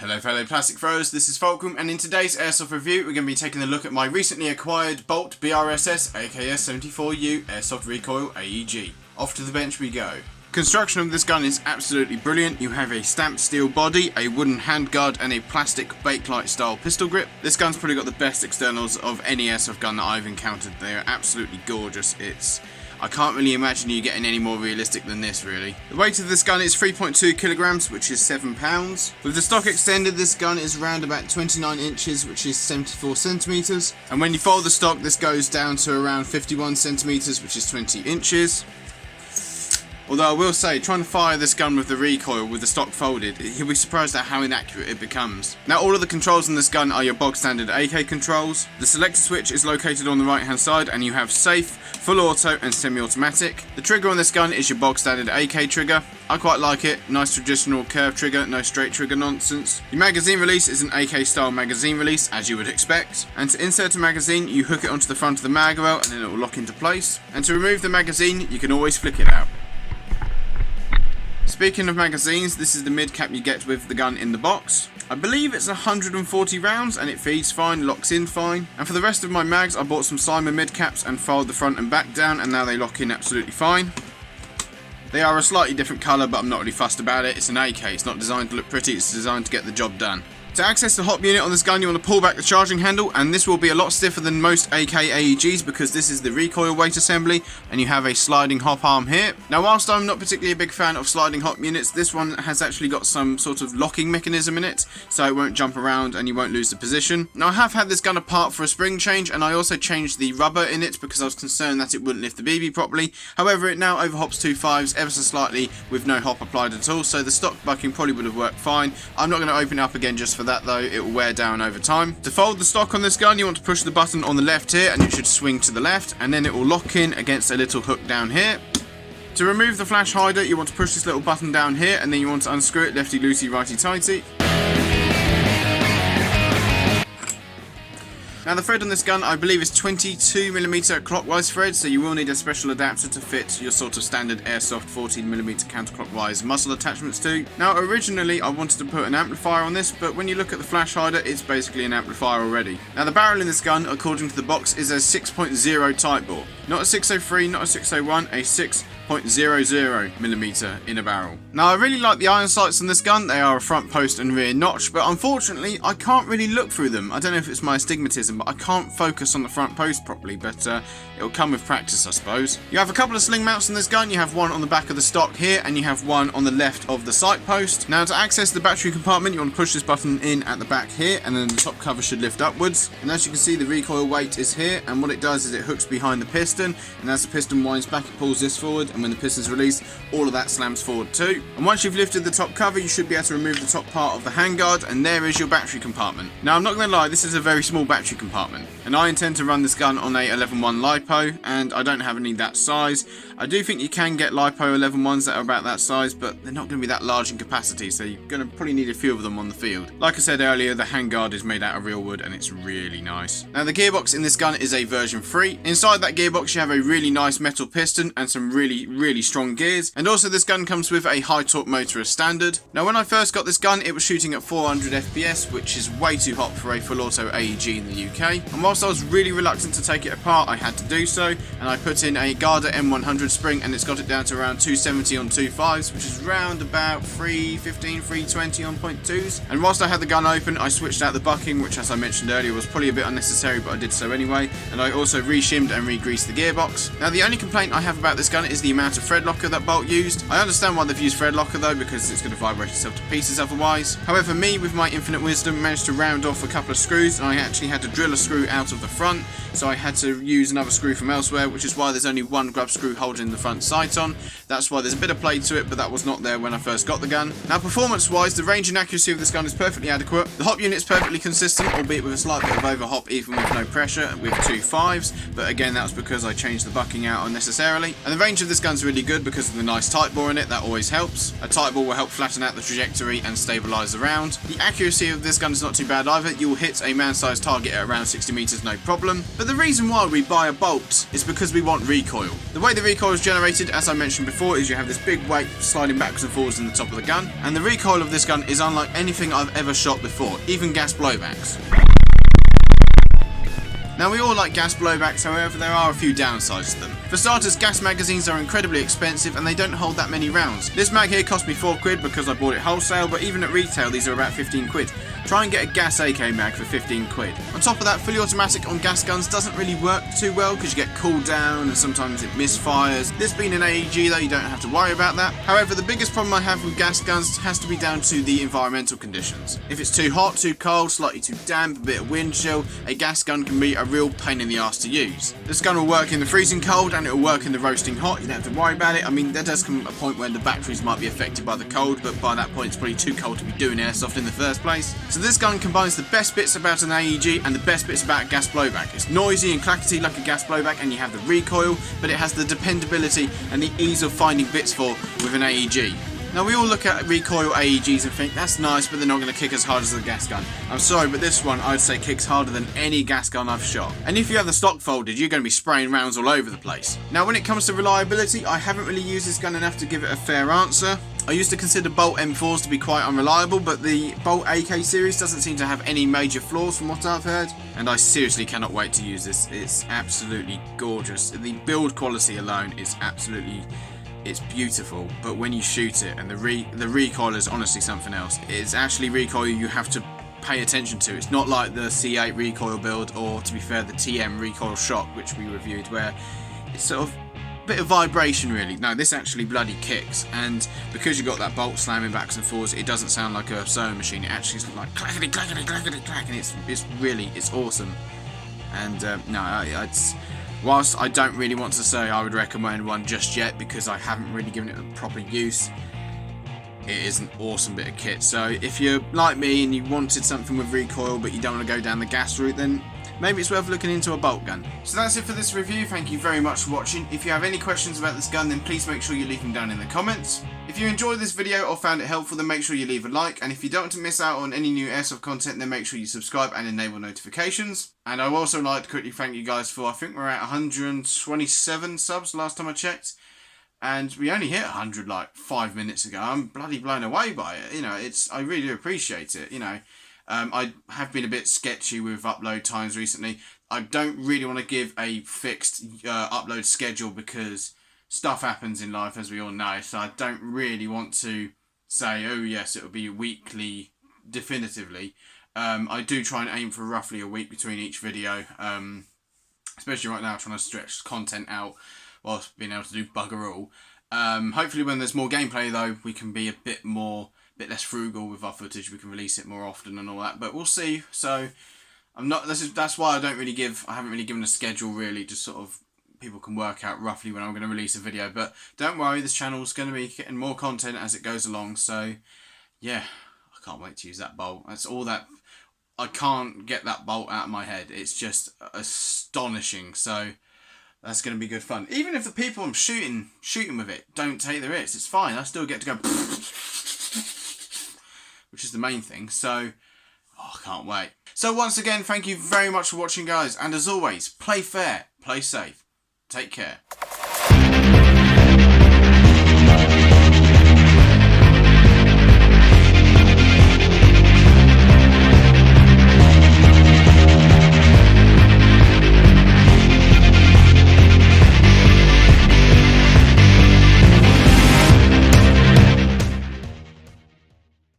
Hello fellow plastic throwers, this is Fulcrum, and in today's Airsoft review we're going to be taking a look at my recently acquired BOLT BRSS AKS74U Airsoft Recoil AEG. Off to the bench we go. Construction of this gun is absolutely brilliant. You have a stamped steel body, a wooden handguard and a plastic bakelite style pistol grip. This gun's probably got the best externals of any airsoft gun that I've encountered. They are absolutely gorgeous. I can't really imagine you getting any more realistic than this, really. The weight of this gun is 3.2 kilograms, which is 7 pounds. With the stock extended, this gun is around about 29 inches, which is 74 centimeters. And when you fold the stock, this goes down to around 51 centimeters, which is 20 inches. Although I will say, trying to fire this gun with the recoil with the stock folded, you'll be surprised at how inaccurate it becomes. Now all of the controls on this gun are your bog standard AK controls. The selector switch is located on the right hand side and you have safe, full auto and semi-automatic. The trigger on this gun is your bog standard AK trigger. I quite like it, nice traditional curved trigger, no straight trigger nonsense. Your magazine release is an AK style magazine release, as you would expect. And to insert a magazine, you hook it onto the front of the mag rail and then it will lock into place. And to remove the magazine, you can always flick it out. Speaking of magazines, this is the mid-cap you get with the gun in the box. I believe it's 140 rounds and it feeds fine, locks in fine. And for the rest of my mags, I bought some CYMA mid-caps and filed the front and back down, and now they lock in absolutely fine. They are a slightly different colour, but I'm not really fussed about it. It's an AK, it's not designed to look pretty, it's designed to get the job done. To access the hop unit on this gun, you want to pull back the charging handle, and this will be a lot stiffer than most AK AEGs because this is the recoil weight assembly and you have a sliding hop arm here. Now whilst I'm not particularly a big fan of sliding hop units, this one has actually got some sort of locking mechanism in it, so it won't jump around and you won't lose the position. Now I have had this gun apart for a spring change, and I also changed the rubber in it because I was concerned that it wouldn't lift the BB properly. However, it now overhops 2.5s ever so slightly with no hop applied at all, so the stock bucking probably would have worked fine. I'm not going to open it up again just for that though, it will wear down over time. To fold the stock on this gun, you want to push the button on the left here and it should swing to the left, and then it will lock in against a little hook down here. To remove the flash hider, you want to push this little button down here and then you want to unscrew it lefty loosey righty tighty. Now the thread on this gun I believe is 22mm clockwise thread, so you will need a special adapter to fit your sort of standard airsoft 14mm counterclockwise muzzle attachments to. Now originally I wanted to put an amplifier on this, but when you look at the flash hider it's basically an amplifier already. Now the barrel in this gun, according to the box, is a 6.0 type bore. Not a 603, not a 601, a 6.00mm inner barrel. Now I really like the iron sights on this gun. They are a front post and rear notch, but unfortunately I can't really look through them. I don't know if it's my astigmatism, but I can't focus on the front post properly, but it'll come with practice I suppose. You have a couple of sling mounts on this gun. You have one on the back of the stock here and you have one on the left of the sight post. Now to access the battery compartment, you want to push this button in at the back here and then the top cover should lift upwards. And as you can see, the recoil weight is here, and what it does is it hooks behind the piston, and as the piston winds back it pulls this forward, and when the piston's released all of that slams forward too. And once you've lifted the top cover, you should be able to remove the top part of the handguard, and there is your battery compartment. Now I'm not going to lie, this is a very small battery compartment, and I intend to run this gun on a 11.1 LiPo, and I don't have any that size. I do think you can get LiPo 11.1s that are about that size, but they're not going to be that large in capacity, so you're going to probably need a few of them on the field. Like I said earlier, the handguard is made out of real wood and it's really nice. Now the gearbox in this gun is a version 3. Inside that gearbox you have a really nice metal piston and some really strong gears, and also this gun comes with a high torque motor as standard. Now when I first got this gun it was shooting at 400 FPS, which is way too hot for a full auto AEG in the UK, and whilst I was really reluctant to take it apart I had to do so, and I put in a Garda M100 spring and it's got it down to around 270 on 2.5s, which is round about 315, 320 on 0.2s. And whilst I had the gun open I switched out the bucking, which as I mentioned earlier was probably a bit unnecessary, but I did so anyway, and I also re-shimmed and re-greased the gearbox. Now the only complaint I have about this gun is the amount of thread locker that Bolt used. I understand why they've used thread locker though, because it's going to vibrate itself to pieces otherwise. However, me with my infinite wisdom managed to round off a couple of screws, and I actually had to drill a screw out of the front, so I had to use another screw from elsewhere, which is why there's only one grub screw holding the front sight on. That's why there's a bit of play to it, but that was not there when I first got the gun. Now performance wise, the range and accuracy of this gun is perfectly adequate. The hop unit's perfectly consistent, albeit with a slight bit of overhop even with no pressure with 2.5s, but again that was because I changed the bucking out unnecessarily. And the range of this this gun's really good because of the nice tight bore in it, that always helps. A tight bore will help flatten out the trajectory and stabilise the round. The accuracy of this gun is not too bad either, you'll hit a man-sized target at around 60 metres no problem. But the reason why we buy a bolt is because we want recoil. The way the recoil is generated, as I mentioned before, is you have this big weight sliding backwards and forwards in the top of the gun, and the recoil of this gun is unlike anything I've ever shot before, even gas blowbacks. Now we all like gas blowbacks, however there are a few downsides to them. For starters, gas magazines are incredibly expensive and they don't hold that many rounds. This mag here cost me £4 because I bought it wholesale, but even at retail these are about £15. Try and get a gas AK mag for £15. On top of that, fully automatic on gas guns doesn't really work too well because you get cooled down and sometimes it misfires. This being an AEG though, you don't have to worry about that. However, the biggest problem I have with gas guns has to be down to the environmental conditions. If it's too hot, too cold, slightly too damp, a bit of wind chill, a gas gun can be a real pain in the arse to use. This gun will work in the freezing cold and it will work in the roasting hot, you don't have to worry about it. I mean, there does come a point where the batteries might be affected by the cold, but by that point it's probably too cold to be doing airsoft in the first place. So this gun combines the best bits about an AEG and the best bits about a gas blowback. It's noisy and clackety like a gas blowback and you have the recoil, but it has the dependability and the ease of finding bits for with an AEG. Now we all look at recoil AEGs and think that's nice, but they're not going to kick as hard as the gas gun. I'm sorry, but this one I'd say kicks harder than any gas gun I've shot. And if you have the stock folded, you're going to be spraying rounds all over the place. Now when it comes to reliability, I haven't really used this gun enough to give it a fair answer. I used to consider Bolt M4s to be quite unreliable, but the Bolt AK series doesn't seem to have any major flaws from what I've heard. And I seriously cannot wait to use this. It's absolutely gorgeous. The build quality alone is absolutely... it's beautiful, but when you shoot it, and the recoil is honestly something else. It's actually recoil you have to pay attention to. It's not like the C8 recoil build, or to be fair, the TM Recoil Shock, which we reviewed, where it's sort of a bit of vibration really. No, this actually bloody kicks, and because you got that bolt slamming backwards and forwards, it doesn't sound like a sewing machine. It actually is like clackety clackety clackety clack, and it's awesome. And it's... whilst I don't really want to say I would recommend one just yet because I haven't really given it a proper use, it is an awesome bit of kit. So if you're like me and you wanted something with recoil but you don't want to go down the gas route, then maybe it's worth looking into a bolt gun. So that's it for this review. Thank you very much for watching. If you have any questions about this gun, then please make sure you leave them down in the comments. If you enjoyed this video or found it helpful, then make sure you leave a like. And if you don't want to miss out on any new airsoft content, then make sure you subscribe and enable notifications. And I would also like to quickly thank you guys for, I think we're at 127 subs last time I checked. And we only hit 100 like 5 minutes ago. I'm bloody blown away by it. You know, I really do appreciate it, you know. I have been a bit sketchy with upload times recently. I don't really want to give a fixed upload schedule because stuff happens in life, as we all know. So I don't really want to say, oh yes, it'll be weekly definitively. I do try and aim for roughly a week between each video, especially right now trying to stretch content out whilst being able to do bugger all. Hopefully when there's more gameplay though, we can be a bit less frugal with our footage. We can release it more often and all that, but we'll see. So that's why I haven't really given a schedule really, just sort of people can work out roughly when I'm going to release a video. But don't worry, this channel's going to be getting more content as it goes along. So yeah, I can't wait to use that bolt. That's all that, I can't get that bolt out of my head. It's just astonishing. So that's going to be good fun. Even if the people I'm shooting with it don't take the risks, it's fine. I still get to go which is the main thing. So I can't wait. So once again, thank you very much for watching, guys, and as always, play fair, play safe, take care.